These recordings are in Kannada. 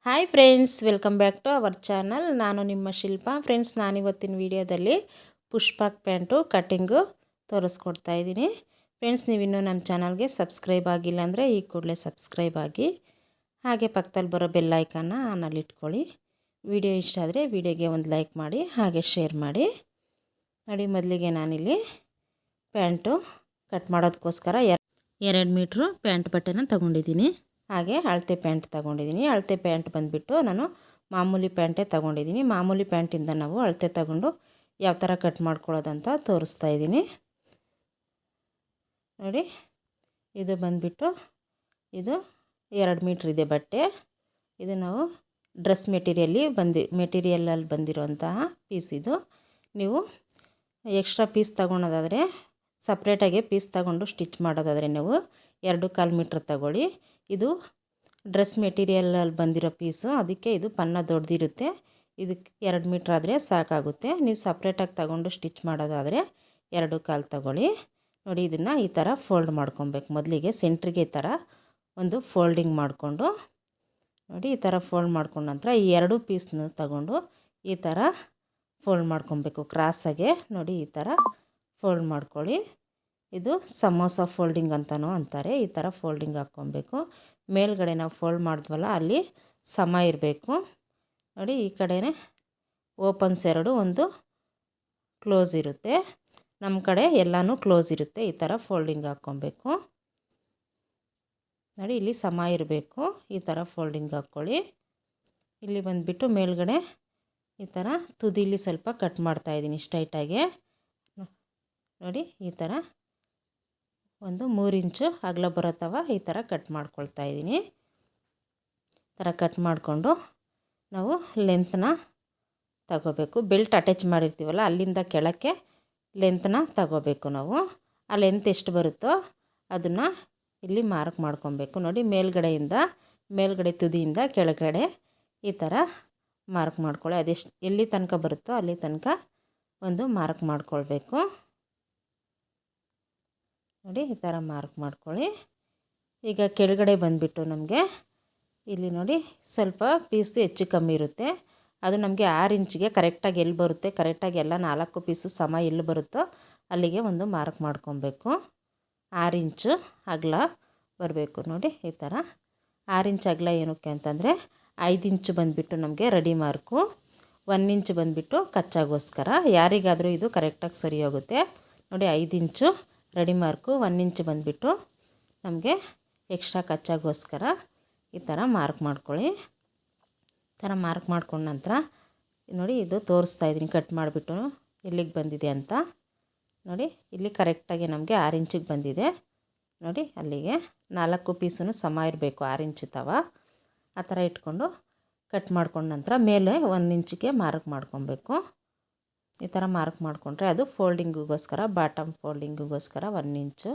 Hi friends, welcome back to our channel. ನಾನು ನಿಮ್ಮ ಶಿಲ್ಪ. ಫ್ರೆಂಡ್ಸ್, ನಾನಿವತ್ತಿನ ವಿಡಿಯೋದಲ್ಲಿ ಪುಷ್ಪಕ್ ಪ್ಯಾಂಟು ಕಟ್ಟಿಂಗು ತೋರಿಸ್ಕೊಡ್ತಾ ಇದ್ದೀನಿ. ಫ್ರೆಂಡ್ಸ್, ನೀವಿನ್ನೂ ನಮ್ಮ ಚಾನಲ್ಗೆ ಸಬ್ಸ್ಕ್ರೈಬ್ ಆಗಿಲ್ಲ ಅಂದರೆ ಈ ಕೂಡಲೇ ಸಬ್ಸ್ಕ್ರೈಬ್ ಆಗಿ, ಹಾಗೆ ಪಕ್ಕದಲ್ಲಿ ಬರೋ ಬೆಲ್ ಐಕಾನ್ನ ಆನಲ್ಲಿ ಇಟ್ಕೊಳ್ಳಿ. ವಿಡಿಯೋ ಇಷ್ಟ ಆದರೆ ವಿಡಿಯೋಗೆ ಒಂದು ಲೈಕ್ ಮಾಡಿ, ಹಾಗೆ ಶೇರ್ ಮಾಡಿ. ನೋಡಿ, ಮೊದಲಿಗೆ ನಾನಿಲ್ಲಿ ಪ್ಯಾಂಟು ಕಟ್ ಮಾಡೋದಕ್ಕೋಸ್ಕರ 2 ಮೀಟ್ರು ಪ್ಯಾಂಟ್ ಬಟ್ಟೆನ ತಗೊಂಡಿದ್ದೀನಿ. ಹಾಗೆ ಅಳತೆ ಪ್ಯಾಂಟ್ ತಗೊಂಡಿದ್ದೀನಿ. ಅಳತೆ ಪ್ಯಾಂಟ್ ಬಂದುಬಿಟ್ಟು ನಾನು ಮಾಮೂಲಿ ಪ್ಯಾಂಟೇ ತಗೊಂಡಿದ್ದೀನಿ. ಮಾಮೂಲಿ ಪ್ಯಾಂಟಿಂದ ನಾವು ಅಳತೆ ತಗೊಂಡು ಯಾವ ಥರ ಕಟ್ ಮಾಡ್ಕೊಳ್ಳೋದಂತ ತೋರಿಸ್ತಾ ಇದ್ದೀನಿ. ನೋಡಿ, ಇದು ಬಂದುಬಿಟ್ಟು ಇದು 2 ಮೀಟ್ರ್ ಇದೆ ಬಟ್ಟೆ. ಇದು ನಾವು ಡ್ರೆಸ್ ಮೆಟೀರಿಯಲಲ್ಲಿ ಬಂದಿರೋಂತಹ ಪೀಸ್. ಇದು ನೀವು ಎಕ್ಸ್ಟ್ರಾ ಪೀಸ್ ತಗೊಳೋದಾದರೆ, ಸಪ್ರೇಟಾಗಿ ಪೀಸ್ ತಗೊಂಡು ಸ್ಟಿಚ್ ಮಾಡೋದಾದರೆ ನೀವು 2.25 ಮೀಟ್ರ್ ತಗೊಳ್ಳಿ. ಇದು ಡ್ರೆಸ್ ಮೆಟೀರಿಯಲಲ್ಲಿ ಬಂದಿರೋ ಪೀಸು, ಅದಕ್ಕೆ ಇದು ಪನ್ನ ದೊಡ್ಡದಿರುತ್ತೆ. ಇದಕ್ಕೆ 2 ಮೀಟ್ರ್ ಆದರೆ ಸಾಕಾಗುತ್ತೆ. ನೀವು ಸಪ್ರೇಟಾಗಿ ತಗೊಂಡು ಸ್ಟಿಚ್ ಮಾಡೋದಾದರೆ 2.25 ತಗೊಳ್ಳಿ. ನೋಡಿ, ಇದನ್ನು ಈ ಥರ ಫೋಲ್ಡ್ ಮಾಡ್ಕೊಬೇಕು. ಮೊದಲಿಗೆ ಸೆಂಟ್ರಿಗೆ ಈ ಥರ ಒಂದು ಫೋಲ್ಡಿಂಗ್ ಮಾಡಿಕೊಂಡು, ನೋಡಿ ಈ ಥರ ಫೋಲ್ಡ್ ಮಾಡ್ಕೊಂಡ ನಂತರ ಈ 2 ಪೀಸ್ನ ತಗೊಂಡು ಈ ಥರ ಫೋಲ್ಡ್ ಮಾಡ್ಕೊಬೇಕು ಕ್ರಾಸಾಗೆ. ನೋಡಿ, ಈ ಥರ ಫೋಲ್ಡ್ ಮಾಡ್ಕೊಳ್ಳಿ. ಇದು ಸಮೋಸ ಫೋಲ್ಡಿಂಗ್ ಅಂತಲೂ ಅಂತಾರೆ. ಈ ಥರ ಫೋಲ್ಡಿಂಗ್ ಹಾಕ್ಕೊಬೇಕು. ಮೇಲ್ಗಡೆ ನಾವು ಫೋಲ್ಡ್ ಮಾಡಿದ್ವಲ್ಲ, ಅಲ್ಲಿ ಸಮ ಇರಬೇಕು. ನೋಡಿ, ಈ ಕಡೆನೇ ಓಪನ್ಸ್ 2, ಒಂದು ಕ್ಲೋಸ್ ಇರುತ್ತೆ. ನಮ್ಮ ಕಡೆ ಎಲ್ಲನೂ ಕ್ಲೋಸ್ ಇರುತ್ತೆ. ಈ ಥರ ಫೋಲ್ಡಿಂಗ್ ಹಾಕ್ಕೊಬೇಕು. ನೋಡಿ, ಇಲ್ಲಿ ಸಮ ಇರಬೇಕು. ಈ ಥರ ಫೋಲ್ಡಿಂಗ್ ಹಾಕ್ಕೊಳ್ಳಿ. ಇಲ್ಲಿ ಬಂದುಬಿಟ್ಟು ಮೇಲ್ಗಡೆ ಈ ಥರ ತುದಿಲಿ ಸ್ವಲ್ಪ ಕಟ್ ಮಾಡ್ತಾಯಿದ್ದೀನಿ ಸ್ಟ್ರೈಟಾಗೆ. ನೋಡಿ, ಈ ಥರ ಒಂದು 3 ಇಂಚು ಅಗಲ ಬರೋ ಥರ ಈ ಥರ ಕಟ್ ಮಾಡ್ಕೊಳ್ತಾ ಇದ್ದೀನಿ. ಈ ಥರ ಕಟ್ ಮಾಡಿಕೊಂಡು ನಾವು ಲೆಂತ್ನ ತಗೋಬೇಕು. ಬೆಲ್ಟ್ ಅಟ್ಯಾಚ್ ಮಾಡಿರ್ತೀವಲ್ಲ, ಅಲ್ಲಿಂದ ಕೆಳಕ್ಕೆ ಲೆಂತ್ನ ತಗೋಬೇಕು ನಾವು. ಆ ಲೆಂತ್ ಎಷ್ಟು ಬರುತ್ತೋ ಅದನ್ನು ಇಲ್ಲಿ ಮಾರ್ಕ್ ಮಾಡ್ಕೊಬೇಕು. ನೋಡಿ, ಮೇಲ್ಗಡೆ ತುದಿಯಿಂದ ಕೆಳಗಡೆ ಈ ಥರ ಮಾರ್ಕ್ ಮಾಡ್ಕೊಳ್ಳಿ. ಅದೆಷ್ಟು ಎಲ್ಲಿ ತನಕ ಬರುತ್ತೋ ಅಲ್ಲಿ ತನಕ ಒಂದು ಮಾರ್ಕ್ ಮಾಡ್ಕೊಳ್ಬೇಕು. ನೋಡಿ, ಈ ಥರ ಮಾರ್ಕ್ ಮಾಡ್ಕೊಳ್ಳಿ. ಈಗ ಕೆಳಗಡೆ ಬಂದುಬಿಟ್ಟು ನಮಗೆ ಇಲ್ಲಿ ನೋಡಿ ಸ್ವಲ್ಪ ಪೀಸು ಹೆಚ್ಚು ಕಮ್ಮಿ ಇರುತ್ತೆ. ಅದು ನಮಗೆ 6 ಇಂಚಿಗೆ ಕರೆಕ್ಟಾಗಿ ಎಲ್ಲಿ ಬರುತ್ತೆ, ಕರೆಕ್ಟಾಗಿ ಎಲ್ಲ 4 ಪೀಸು ಸಮ ಎಲ್ಲಿ ಬರುತ್ತೋ ಅಲ್ಲಿಗೆ ಒಂದು ಮಾರ್ಕ್ ಮಾಡ್ಕೊಬೇಕು. 6 ಇಂಚು ಅಗಲ ಬರಬೇಕು. ನೋಡಿ, ಈ ಥರ 6 ಇಂಚು ಅಗಲ ಏನಕ್ಕೆ ಅಂತಂದರೆ 5 ಇಂಚು ಬಂದುಬಿಟ್ಟು ನಮಗೆ ರೆಡಿ ಮಾರ್ಕು, 1 ಇಂಚು ಬಂದುಬಿಟ್ಟು ಕಚ್ಚಾಗೋಸ್ಕರ. ಯಾರಿಗಾದರೂ ಇದು ಕರೆಕ್ಟಾಗಿ ಸರಿ ಹೋಗುತ್ತೆ. ನೋಡಿ, 5 ಇಂಚು ರೆಡಿ ಮಾರ್ಕು, 1 ಇಂಚು ಬಂದುಬಿಟ್ಟು ನಮಗೆ ಎಕ್ಸ್ಟ್ರಾ ಕಚ್ಚಾಗೋಸ್ಕರ. ಈ ಥರ ಮಾರ್ಕ್ ಮಾಡ್ಕೊಳ್ಳಿ. ಈ ಥರ ಮಾರ್ಕ್ ಮಾಡ್ಕೊಂಡ ನಂತರ ನೋಡಿ, ಇದು ತೋರಿಸ್ತಾ ಇದ್ದೀನಿ ಕಟ್ ಮಾಡಿಬಿಟ್ಟು ಎಲ್ಲಿಗೆ ಬಂದಿದೆ ಅಂತ. ನೋಡಿ, ಇಲ್ಲಿ ಕರೆಕ್ಟಾಗಿ ನಮಗೆ 6 ಇಂಚಿಗೆ ಬಂದಿದೆ. ನೋಡಿ, ಅಲ್ಲಿಗೆ 4 ಪೀಸೂ ಸಮ ಇರಬೇಕು. 6 ಇಂಚು ತವ ಆ ಥರ ಇಟ್ಕೊಂಡು ಕಟ್ ಮಾಡ್ಕೊಂಡ ನಂತರ ಮೇಲೆ 1 ಇಂಚಿಗೆ ಮಾರ್ಕ್ ಮಾಡ್ಕೊಬೇಕು. ಈ ಥರ ಮಾರ್ಕ್ ಮಾಡಿಕೊಂಡ್ರೆ ಅದು ಫೋಲ್ಡಿಂಗಿಗೋಸ್ಕರ, ಬಾಟಮ್ ಫೋಲ್ಡಿಂಗಿಗೋಸ್ಕರ 1 ಇಂಚು.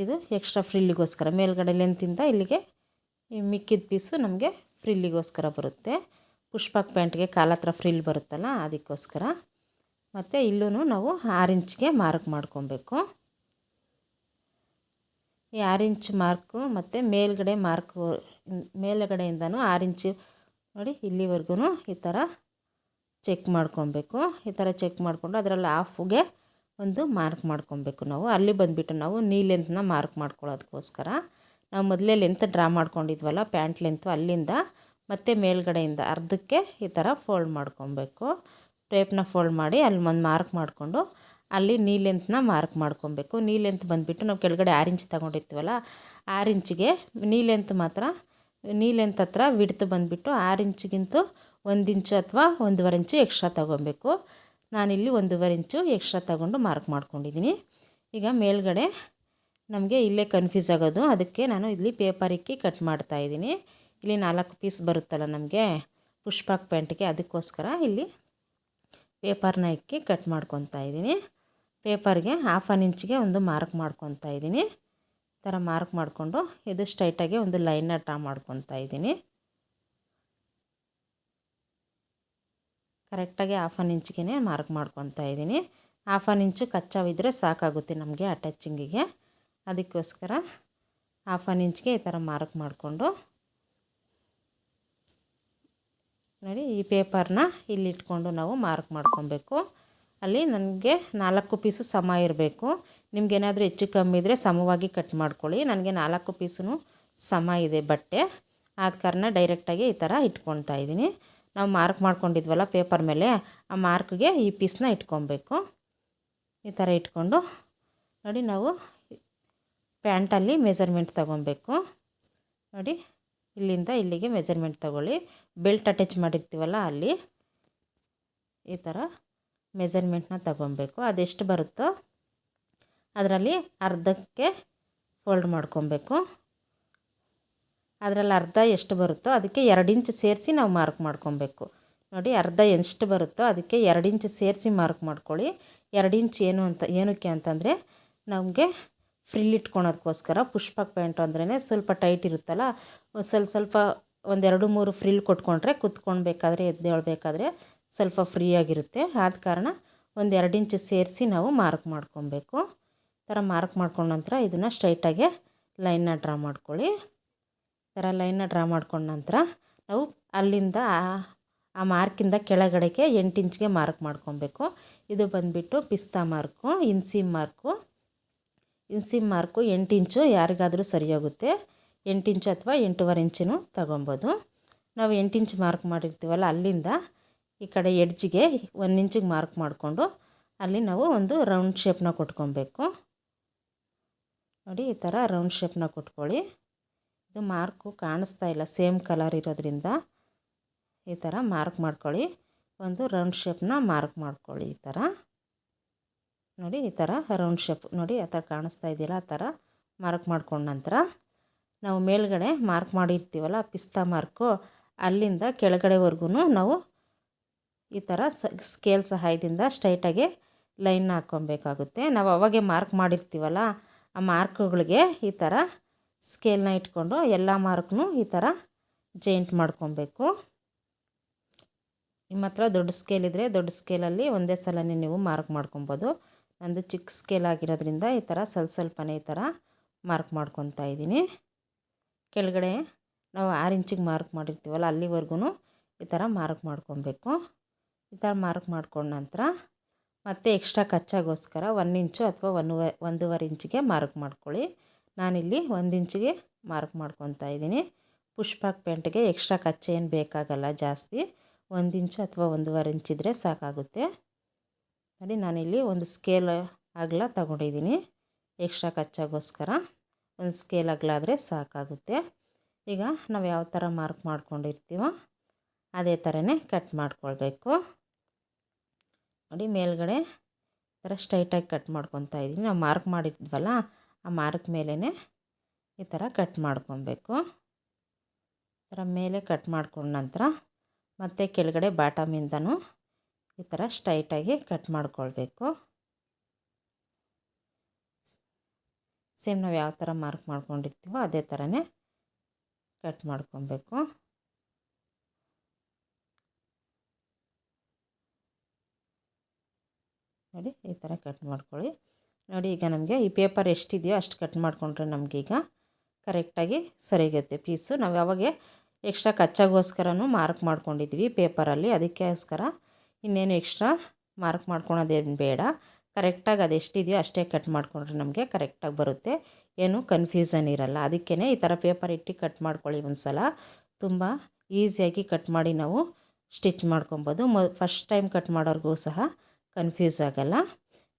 ಇದು ಎಕ್ಸ್ಟ್ರಾ ಫ್ರಿಲ್ಲಿಗೋಸ್ಕರ, ಮೇಲ್ಗಡೆ ಲೆಂತಿಂದ ಇಲ್ಲಿಗೆ ಮಿಕ್ಕಿದ ಪೀಸು ನಮಗೆ ಫ್ರಿಲ್ಲಿಗೋಸ್ಕರ ಬರುತ್ತೆ. ಪುಷ್ಪಕ್ ಪ್ಯಾಂಟ್ಗೆ ಕಾಲತ್ರ ಫ್ರಿಲ್ ಬರುತ್ತಲ್ಲ, ಅದಕ್ಕೋಸ್ಕರ. ಮತ್ತು ಇಲ್ಲೂ ನಾವು 6 ಇಂಚಿಗೆ ಮಾರ್ಕ್ ಮಾಡ್ಕೊಬೇಕು. ಈ 6 ಇಂಚು ಮಾರ್ಕು ಮತ್ತು ಮೇಲ್ಗಡೆಯಿಂದನೂ 6 ಇಂಚು ನೋಡಿ ಇಲ್ಲಿವರೆಗೂ ಈ ಥರ ಚೆಕ್ ಮಾಡ್ಕೊಬೇಕು. ಈ ಥರ ಚೆಕ್ ಮಾಡಿಕೊಂಡು ಅದರಲ್ಲಿ ಹಾಫ್ಗೆ ಒಂದು ಮಾರ್ಕ್ ಮಾಡ್ಕೊಬೇಕು ನಾವು. ಅಲ್ಲಿ ಬಂದುಬಿಟ್ಟು ನಾವು ನೀ ಲೆಂತ್ನ ಮಾರ್ಕ್ ಮಾಡ್ಕೊಳ್ಳೋದಕ್ಕೋಸ್ಕರ ನಾವು ಮೊದಲೇ ಲೆಂತ್ ಡ್ರಾ ಮಾಡ್ಕೊಂಡಿದ್ವಲ್ಲ ಪ್ಯಾಂಟ್ ಲೆಂತು, ಅಲ್ಲಿಂದ ಮತ್ತು ಮೇಲ್ಗಡೆಯಿಂದ ಅರ್ಧಕ್ಕೆ ಈ ಥರ ಫೋಲ್ಡ್ ಮಾಡ್ಕೊಬೇಕು. ಟೇಪ್ನ ಫೋಲ್ಡ್ ಮಾಡಿ ಅಲ್ಲಿ ಒಂದು ಮಾರ್ಕ್ ಮಾಡಿಕೊಂಡು ಅಲ್ಲಿ ನೀ ಲೆಂತ್ನ ಮಾರ್ಕ್ ಮಾಡ್ಕೊಬೇಕು. ನೀ ಲೆಂತ್ ಬಂದುಬಿಟ್ಟು ನಾವು ಕೆಳಗಡೆ 6 ಇಂಚ್ ತೊಗೊಂಡಿರ್ತೀವಲ್ಲ, 6 ಇಂಚಿಗೆ ನೀ ಲೆಂತ್ ಹತ್ರ ವಿಡ್ತ್ ಬಂದುಬಿಟ್ಟು 6 ಇಂಚಿಗಿಂತ 1 ಇಂಚು ಅಥವಾ 1.5 ಇಂಚು ಎಕ್ಸ್ಟ್ರಾ ತೊಗೊಬೇಕು. ನಾನಿಲ್ಲಿ 1.5 ಇಂಚು ಎಕ್ಸ್ಟ್ರಾ ತೊಗೊಂಡು ಮಾರ್ಕ್ ಮಾಡ್ಕೊಂಡಿದ್ದೀನಿ. ಈಗ ಮೇಲ್ಗಡೆ ನಮಗೆ ಇಲ್ಲೇ ಕನ್ಫ್ಯೂಸ್ ಆಗೋದು, ಅದಕ್ಕೆ ನಾನು ಇಲ್ಲಿ ಪೇಪರ್ ಇಕ್ಕಿ ಕಟ್ ಮಾಡ್ತಾಯಿದ್ದೀನಿ. ಇಲ್ಲಿ 4 ಪೀಸ್ ಬರುತ್ತಲ್ಲ ನಮಗೆ ಪುಷ್ಪಕ್ ಪ್ಯಾಂಟ್ಗೆ, ಅದಕ್ಕೋಸ್ಕರ ಇಲ್ಲಿ ಪೇಪರ್ನ ಇಕ್ಕಿ ಕಟ್ ಮಾಡ್ಕೊತಾ ಇದ್ದೀನಿ. ಪೇಪರ್ಗೆ 1/2 ಇಂಚಿಗೆ ಒಂದು ಮಾರ್ಕ್ ಮಾಡ್ಕೊತಾ ಇದ್ದೀನಿ. ಈ ಥರ ಮಾರ್ಕ್ ಮಾಡಿಕೊಂಡು ಇದು ಸ್ಟ್ರೈಟಾಗಿ ಒಂದು ಲೈನ್ನ ಡ್ರಾ ಮಾಡ್ಕೊತಾ ಇದ್ದೀನಿ. ಕರೆಕ್ಟಾಗಿ 1/2 ಇಂಚಿಗೆ ಮಾರ್ಕ್ ಮಾಡ್ಕೊತಾ ಇದ್ದೀನಿ. 1/2 ಇಂಚು ಕಚ್ಚಾವಿದ್ದರೆ ಸಾಕಾಗುತ್ತೆ ನಮಗೆ ಅಟ್ಯಾಚಿಂಗಿಗೆ. ಅದಕ್ಕೋಸ್ಕರ 1/2 ಇಂಚ್ಗೆ ಈ ಥರ ಮಾರ್ಕ್ ಮಾಡಿಕೊಂಡು ನೋಡಿ ಈ ಪೇಪರ್ನ ಇಲ್ಲಿ ಇಟ್ಕೊಂಡು ನಾವು ಮಾರ್ಕ್ ಮಾಡ್ಕೊಬೇಕು. ಅಲ್ಲಿ ನನಗೆ 4 ಪೀಸು ಸಮ ಇರಬೇಕು. ನಿಮಗೇನಾದರೂ ಹೆಚ್ಚು ಕಮ್ಮಿ ಇದ್ದರೆ ಸಮವಾಗಿ ಕಟ್ ಮಾಡ್ಕೊಳ್ಳಿ. ನನಗೆ 4 ಪೀಸು ಸಮ ಇದೆ ಬಟ್ಟೆ, ಆದ ಕಾರಣ ಡೈರೆಕ್ಟಾಗಿ ಈ ಥರ ಇಟ್ಕೊಳ್ತಾ ಇದ್ದೀನಿ. ನಾವು ಮಾರ್ಕ್ ಮಾಡ್ಕೊಂಡಿದ್ವಲ್ಲ ಪೇಪರ್ ಮೇಲೆ, ಆ ಮಾರ್ಕ್ಗೆ ಈ ಪೀಸ್ನ ಇಟ್ಕೊಬೇಕು. ಈ ಥರ ಇಟ್ಕೊಂಡು ನೋಡಿ ನಾವು ಪ್ಯಾಂಟಲ್ಲಿ ಮೆಜರ್ಮೆಂಟ್ ತಗೊಬೇಕು. ನೋಡಿ ಇಲ್ಲಿಂದ ಇಲ್ಲಿಗೆ ಮೆಜರ್ಮೆಂಟ್ ತಗೊಳ್ಳಿ. ಬೆಲ್ಟ್ ಅಟ್ಯಾಚ್ ಮಾಡಿರ್ತೀವಲ್ಲ ಅಲ್ಲಿ ಈ ಥರ ಮೆಜರ್ಮೆಂಟ್ನ ತಗೊಬೇಕು. ಅದೆಷ್ಟು ಬರುತ್ತೋ ಅದರಲ್ಲಿ ಅರ್ಧಕ್ಕೆ ಫೋಲ್ಡ್ ಮಾಡ್ಕೊಬೇಕು. ಅದರಲ್ಲಿ ಅರ್ಧ ಎಷ್ಟು ಬರುತ್ತೋ ಅದಕ್ಕೆ 2 ಇಂಚ್ ಸೇರಿಸಿ ನಾವು ಮಾರ್ಕ್ ಮಾಡ್ಕೊಬೇಕು. ನೋಡಿ ಅರ್ಧ ಎಷ್ಟು ಬರುತ್ತೋ ಅದಕ್ಕೆ 2 ಇಂಚ್ ಸೇರಿಸಿ ಮಾರ್ಕ್ ಮಾಡ್ಕೊಳ್ಳಿ. 2 ಇಂಚ್ ಏನಕ್ಕೆ ಅಂತಂದರೆ ನಮಗೆ ಫ್ರಿಲ್ ಇಟ್ಕೊಳೋದಕ್ಕೋಸ್ಕರ. ಪುಷ್ಪಕ್ ಪ್ಯಾಂಟು ಅಂದ್ರೇ ಸ್ವಲ್ಪ ಟೈಟ್ ಇರುತ್ತಲ್ಲ, ಸ್ವಲ್ಪ 1-2-3 ಫ್ರಿಲ್ ಕೊಟ್ಕೊಂಡ್ರೆ ಕುತ್ಕೊಳ್ಬೇಕಾದ್ರೆ ಎದ್ದೇಳಬೇಕಾದ್ರೆ ಸ್ವಲ್ಪ ಫ್ರೀಯಾಗಿರುತ್ತೆ. ಆದ ಕಾರಣ 1-2 ಇಂಚ್ ಸೇರಿಸಿ ನಾವು ಮಾರ್ಕ್ ಮಾಡ್ಕೊಬೇಕು. ಈ ಥರ ಮಾರ್ಕ್ ಮಾಡ್ಕೊಂಡ ನಂತರ ಇದನ್ನು ಸ್ಟ್ರೈಟಾಗೆ ಲೈನ್ನ ಡ್ರಾ ಮಾಡ್ಕೊಳ್ಳಿ. ಈ ಥರ ಲೈನ್ನ ಡ್ರಾ ಮಾಡ್ಕೊಂಡ ನಂತರ ನಾವು ಅಲ್ಲಿಂದ ಆ ಮಾರ್ಕಿಂದ ಕೆಳಗಡೆಗೆ 8 ಇಂಚ್ಗೆ ಮಾರ್ಕ್ ಮಾಡ್ಕೊಬೇಕು. ಇದು ಬಂದುಬಿಟ್ಟು ಪಿಸ್ತಾ ಮಾರ್ಕು, ಇನ್ಸೀಮ್ ಮಾರ್ಕು. 8 ಇಂಚು ಯಾರಿಗಾದರೂ ಸರಿ ಹೋಗುತ್ತೆ. 8 ಇಂಚು ಅಥವಾ 8.25 ಇಂಚು ತಗೊಬೋದು. ನಾವು 8 ಇಂಚ್ ಮಾರ್ಕ್ ಮಾಡಿರ್ತೀವಲ್ಲ ಅಲ್ಲಿಂದ ಈ ಕಡೆ ಎಡ್ಜಿಗೆ 1 ಇಂಚಿಗೆ ಮಾರ್ಕ್ ಮಾಡಿಕೊಂಡು ಅಲ್ಲಿ ನಾವು ಒಂದು ರೌಂಡ್ ಶೇಪ್ನ ಕೊಟ್ಕೊಬೇಕು. ನೋಡಿ ಈ ಥರ ರೌಂಡ್ ಶೇಪ್ನ ಕೊಟ್ಕೊಳ್ಳಿ. ಇದು ಮಾರ್ಕು ಕಾಣಿಸ್ತಾ ಇಲ್ಲ, ಸೇಮ್ ಕಲರ್ ಇರೋದ್ರಿಂದ ಈ ಥರ ಮಾರ್ಕ್ ಮಾಡ್ಕೊಳ್ಳಿ. ಒಂದು ರೌಂಡ್ ಶೇಪ್ನ ಮಾರ್ಕ್ ಮಾಡ್ಕೊಳ್ಳಿ. ಈ ಥರ ನೋಡಿ, ಈ ಥರ ರೌಂಡ್ ಶೇಪ್ ನೋಡಿ ಆ ಥರ ಕಾಣಿಸ್ತಾ ಇದೆಯಲ್ಲ, ಆ ಥರ ಮಾರ್ಕ್ ಮಾಡ್ಕೊಂಡ ನಂತರ ನಾವು ಮೇಲ್ಗಡೆ ಮಾರ್ಕ್ ಮಾಡಿರ್ತೀವಲ್ಲ ಪಿಸ್ತಾ ಮಾರ್ಕು, ಅಲ್ಲಿಂದ ಕೆಳಗಡೆವರೆಗೂ ನಾವು ಈ ಥರ ಸ್ಕೇಲ್ ಸಹಾಯದಿಂದ ಸ್ಟ್ರೈಟಾಗಿ ಲೈನ್ನ ಹಾಕ್ಕೊಬೇಕಾಗುತ್ತೆ. ನಾವು ಅವಾಗೆ ಮಾರ್ಕ್ ಮಾಡಿರ್ತೀವಲ್ಲ ಆ ಮಾರ್ಕ್ಗಳಿಗೆ ಈ ಥರ ಸ್ಕೇಲ್ನ ಇಟ್ಕೊಂಡು ಎಲ್ಲ ಮಾರ್ಕ್ನು ಈ ಥರ ಜಾಯಿಂಟ್ ಮಾಡ್ಕೊಬೇಕು. ನಿಮ್ಮ ಹತ್ರ ದೊಡ್ಡ ಸ್ಕೇಲ್ ಇದ್ದರೆ ದೊಡ್ಡ ಸ್ಕೇಲಲ್ಲಿ ಒಂದೇ ಸಲನೇ ನೀವು ಮಾರ್ಕ್ ಮಾಡ್ಕೊಬೋದು. ನಂದು ಚಿಕ್ಕ ಸ್ಕೇಲ್ ಆಗಿರೋದ್ರಿಂದ ಈ ಥರ ಸ್ವಲ್ಪನೇ ಈ ಥರ ಮಾರ್ಕ್ ಮಾಡ್ಕೊತಾ ಇದ್ದೀನಿ. ಕೆಳಗಡೆ ನಾವು 6 ಇಂಚಿಗೆ ಮಾರ್ಕ್ ಮಾಡಿರ್ತೀವಲ್ಲ ಅಲ್ಲಿವರೆಗೂ ಈ ಥರ ಮಾರ್ಕ್ ಮಾಡ್ಕೊಬೇಕು. ಈ ಥರ ಮಾರ್ಕ್ ಮಾಡ್ಕೊಂಡ ನಂತರ ಮತ್ತೆ ಎಕ್ಸ್ಟ್ರಾ ಕಚ್ಚಾಗೋಸ್ಕರ 1 ಇಂಚು ಅಥವಾ 1.5 ಇಂಚಿಗೆ ಮಾರ್ಕ್ ಮಾಡ್ಕೊಳ್ಳಿ. ನಾನಿಲ್ಲಿ 1 ಇಂಚಿಗೆ ಮಾರ್ಕ್ ಮಾಡ್ಕೊತಾ ಇದ್ದೀನಿ. ಪುಷ್ಪಕ್ ಪ್ಯಾಂಟ್ಗೆ ಎಕ್ಸ್ಟ್ರಾ ಕಚ್ಚೆ ಏನು ಬೇಕಾಗಲ್ಲ ಜಾಸ್ತಿ, 1 ಇಂಚು ಅಥವಾ 1.5 ಇಂಚಿದ್ರೆ ಸಾಕಾಗುತ್ತೆ. ನೋಡಿ ನಾನಿಲ್ಲಿ ಒಂದು ಸ್ಕೇಲ್ ಅಗಲ ತಗೊಂಡಿದ್ದೀನಿ. ಎಕ್ಸ್ಟ್ರಾ ಕಚ್ಚಾಗೋಸ್ಕರ ಒಂದು ಸ್ಕೇಲ್ ಅಗಲ ಆದರೆ ಸಾಕಾಗುತ್ತೆ. ಈಗ ನಾವು ಯಾವ ಥರ ಮಾರ್ಕ್ ಮಾಡ್ಕೊಂಡಿರ್ತೀವೋ ಅದೇ ಥರನೇ ಕಟ್ ಮಾಡ್ಕೊಳ್ಬೇಕು. ನೋಡಿ ಮೇಲ್ಗಡೆ ಈ ಥರ ಸ್ಟ್ರೈಟಾಗಿ ಕಟ್ ಮಾಡ್ಕೊತಾ ಇದ್ದೀನಿ. ನಾವು ಮಾರ್ಕ್ ಮಾಡಿದ್ವಲ್ಲ ಆ ಮಾರ್ಕ್ ಮೇಲೇ ಈ ಥರ ಕಟ್ ಮಾಡ್ಕೊಬೇಕು. ಈ ಥರ ಮೇಲೆ ಕಟ್ ಮಾಡ್ಕೊಂಡ ನಂತರ ಮತ್ತೆ ಕೆಳಗಡೆ ಬಾಟಮಿಂದನೂ ಈ ಥರ ಸ್ಟ್ರೈಟಾಗಿ ಕಟ್ ಮಾಡ್ಕೊಳ್ಬೇಕು. ಸೇಮ್ ನಾವು ಯಾವ ಥರ ಮಾರ್ಕ್ ಮಾಡ್ಕೊಂಡಿರ್ತೀವೋ ಅದೇ ಥರನೇ ಕಟ್ ಮಾಡ್ಕೊಬೇಕು. ನೋಡಿ ಈ ಥರ ಕಟ್ ಮಾಡ್ಕೊಳ್ಳಿ. ನೋಡಿ ಈಗ ನಮಗೆ ಈ ಪೇಪರ್ ಎಷ್ಟಿದೆಯೋ ಅಷ್ಟು ಕಟ್ ಮಾಡಿಕೊಂಡ್ರೆ ನಮಗೀಗ ಕರೆಕ್ಟಾಗಿ ಸರಿಗುತ್ತೆ ಪೀಸು. ನಾವು ಯಾವಾಗ ಎಕ್ಸ್ಟ್ರಾ ಕಚ್ಚಾಗೋಸ್ಕರನೂ ಮಾರ್ಕ್ ಮಾಡ್ಕೊಂಡಿದ್ವಿ ಪೇಪರಲ್ಲಿ, ಅದಕ್ಕೋಸ್ಕರ ಇನ್ನೇನು ಎಕ್ಸ್ಟ್ರಾ ಮಾರ್ಕ್ ಮಾಡ್ಕೊಳೋದೇನು ಬೇಡ. ಕರೆಕ್ಟಾಗಿ ಅದೆಷ್ಟಿದೆಯೋ ಅಷ್ಟೇ ಕಟ್ ಮಾಡಿಕೊಂಡ್ರೆ ನಮಗೆ ಕರೆಕ್ಟಾಗಿ ಬರುತ್ತೆ, ಏನು ಕನ್ಫ್ಯೂಸನ್ ಇರಲ್ಲ. ಅದಕ್ಕೇ ಈ ಥರ ಪೇಪರ್ ಇಟ್ಟು ಕಟ್ ಮಾಡ್ಕೊಳ್ಳಿ ಒಂದು ಸಲ. ತುಂಬ ಈಸಿಯಾಗಿ ಕಟ್ ಮಾಡಿ ನಾವು ಸ್ಟಿಚ್ ಮಾಡ್ಕೊಬೋದು. ಫಸ್ಟ್ ಟೈಮ್ ಕಟ್ ಮಾಡೋರಿಗೂ ಸಹ ಕನ್ಫ್ಯೂಸ್ ಆಗಲ್ಲ.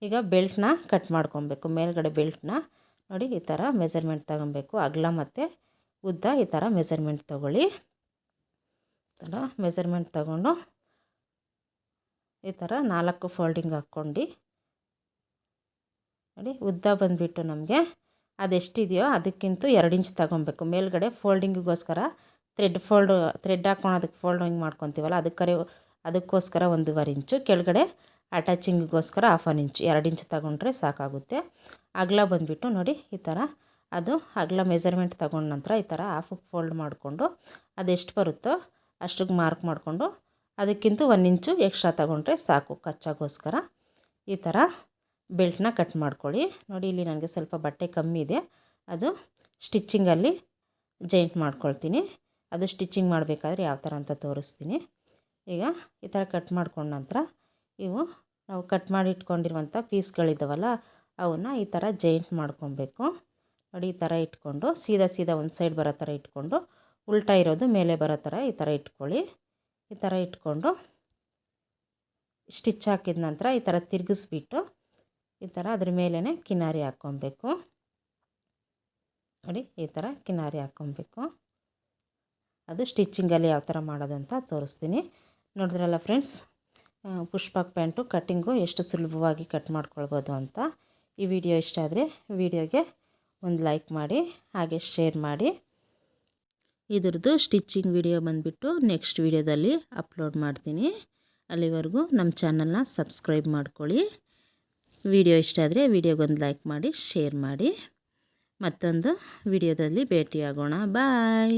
ಈಗ ಬೆಲ್ಟ್ನ ಕಟ್ ಮಾಡ್ಕೊಬೇಕು. ಮೇಲ್ಗಡೆ ಬೆಲ್ಟ್ನ ನೋಡಿ ಈ ಥರ ಮೆಜರ್ಮೆಂಟ್ ತಗೊಬೇಕು. ಅಗಲ ಮತ್ತು ಉದ್ದ ಈ ಥರ ಮೆಜರ್ಮೆಂಟ್ ತೊಗೊಳ್ಳಿ. ಈ ಥರ ಮೆಜರ್ಮೆಂಟ್ ತಗೊಂಡು ಈ ಥರ 4 ಫೋಲ್ಡಿಂಗ್ ಹಾಕ್ಕೊಂಡು ನೋಡಿ ಉದ್ದ ಬಂದುಬಿಟ್ಟು ನಮಗೆ ಅದೆಷ್ಟಿದೆಯೋ ಅದಕ್ಕಿಂತ 2 ಇಂಚ್ ತಗೊಬೇಕು. ಮೇಲ್ಗಡೆ ಫೋಲ್ಡಿಂಗಿಗೋಸ್ಕರ ಥ್ರೆಡ್ ಹಾಕ್ಕೊಳೋದಕ್ಕೆ ಫೋಲ್ಡಿಂಗ್ ಮಾಡ್ಕೊತೀವಲ್ಲ ಅದಕ್ಕೋಸ್ಕರ 1.5 ಇಂಚು, ಕೆಳಗಡೆ ಅಟ್ಯಾಚಿಂಗಿಗೋಸ್ಕರ 1/2 ಇಂಚು, 2 ಇಂಚ್ ತಗೊಂಡ್ರೆ ಸಾಕಾಗುತ್ತೆ. ಅಗಲ ಬಂದುಬಿಟ್ಟು ನೋಡಿ ಈ ಥರ ಅದು ಅಗಲ ಮೆಜರ್ಮೆಂಟ್ ತಗೊಂಡ ನಂತರ ಈ ಥರ ಹಾಫಿಗೆ ಫೋಲ್ಡ್ ಮಾಡಿಕೊಂಡು ಅದೆಷ್ಟು ಬರುತ್ತೋ ಅಷ್ಟಿಗೆ ಮಾರ್ಕ್ ಮಾಡಿಕೊಂಡು ಅದಕ್ಕಿಂತ 1 ಇಂಚು ಎಕ್ಸ್ಟ್ರಾ ತಗೊಂಡ್ರೆ ಸಾಕು ಕಚ್ಚಾಗೋಸ್ಕರ. ಈ ಥರ ಬೆಲ್ಟ್ನ ಕಟ್ ಮಾಡ್ಕೊಳ್ಳಿ. ನೋಡಿ ಇಲ್ಲಿ ನನಗೆ ಸ್ವಲ್ಪ ಬಟ್ಟೆ ಕಮ್ಮಿ ಇದೆ, ಅದು ಸ್ಟಿಚ್ಚಿಂಗಲ್ಲಿ ಜಾಯಿಂಟ್ ಮಾಡ್ಕೊಳ್ತೀನಿ. ಅದು ಸ್ಟಿಚ್ಚಿಂಗ್ ಮಾಡಬೇಕಾದ್ರೆ ಯಾವ ಥರ ಅಂತ ತೋರಿಸ್ತೀನಿ. ಈಗ ಈ ಥರ ಕಟ್ ಮಾಡ್ಕೊಂಡ ನಂತರ ಇವು ನಾವು ಕಟ್ ಮಾಡಿ ಇಟ್ಕೊಂಡಿರುವಂಥ ಪೀಸ್ಗಳಿದ್ದಾವಲ್ಲ ಅವನ್ನ ಈ ಥರ ಜಾಯಿಂಟ್ ಮಾಡ್ಕೊಬೇಕು ನೋಡಿ. ಈ ಥರ ಇಟ್ಕೊಂಡು ಸೀದಾ ಒಂದು ಸೈಡ್ ಬರೋ ಥರ ಇಟ್ಕೊಂಡು ಉಲ್ಟಾ ಇರೋದು ಮೇಲೆ ಬರೋ ಥರ ಈ ಥರ ಇಟ್ಕೊಳ್ಳಿ. ಈ ಥರ ಇಟ್ಕೊಂಡು ಸ್ಟಿಚ್ ಹಾಕಿದ ನಂತರ ಈ ಥರ ತಿರುಗಿಸ್ಬಿಟ್ಟು ಈ ಥರ ಅದ್ರ ಮೇಲೇ ಕಿನಾರಿ ಹಾಕ್ಕೊಬೇಕು ನೋಡಿ. ಈ ಥರ ಕಿನಾರಿ ಹಾಕ್ಕೊಬೇಕು. ಅದು ಸ್ಟಿಚ್ಚಿಂಗಲ್ಲಿ ಯಾವ ಥರ ಮಾಡೋದು ಅಂತ ತೋರಿಸ್ತೀನಿ. ನೋಡಿದ್ರಲ್ಲ ಫ್ರೆಂಡ್ಸ್, ಪುಷ್ಪಕ್ ಪ್ಯಾಂಟು ಕಟ್ಟಿಂಗು ಎಷ್ಟು ಸುಲಭವಾಗಿ ಕಟ್ ಮಾಡ್ಕೊಳ್ಬೋದು ಅಂತ. ಈ ವಿಡಿಯೋ ಇಷ್ಟ ಆದರೆ ವಿಡಿಯೋಗೆ ಒಂದು ಲೈಕ್ ಮಾಡಿ, ಹಾಗೆ ಶೇರ್ ಮಾಡಿ. ಇದ್ರದ್ದು ಸ್ಟಿಚ್ಚಿಂಗ್ ವಿಡಿಯೋ ಬಂದುಬಿಟ್ಟು ನೆಕ್ಸ್ಟ್ ವಿಡಿಯೋದಲ್ಲಿ ಅಪ್ಲೋಡ್ ಮಾಡ್ತೀನಿ. ಅಲ್ಲಿವರೆಗೂ ನಮ್ಮ ಚಾನಲ್ನ ಸಬ್ಸ್ಕ್ರೈಬ್ ಮಾಡ್ಕೊಳ್ಳಿ. ವಿಡಿಯೋ ಇಷ್ಟ ಆದರೆ ವಿಡಿಯೋಗೊಂದು ಲೈಕ್ ಮಾಡಿ, ಶೇರ್ ಮಾಡಿ. ಮತ್ತೊಂದು ವಿಡಿಯೋದಲ್ಲಿ ಭೇಟಿಯಾಗೋಣ. ಬಾಯ್.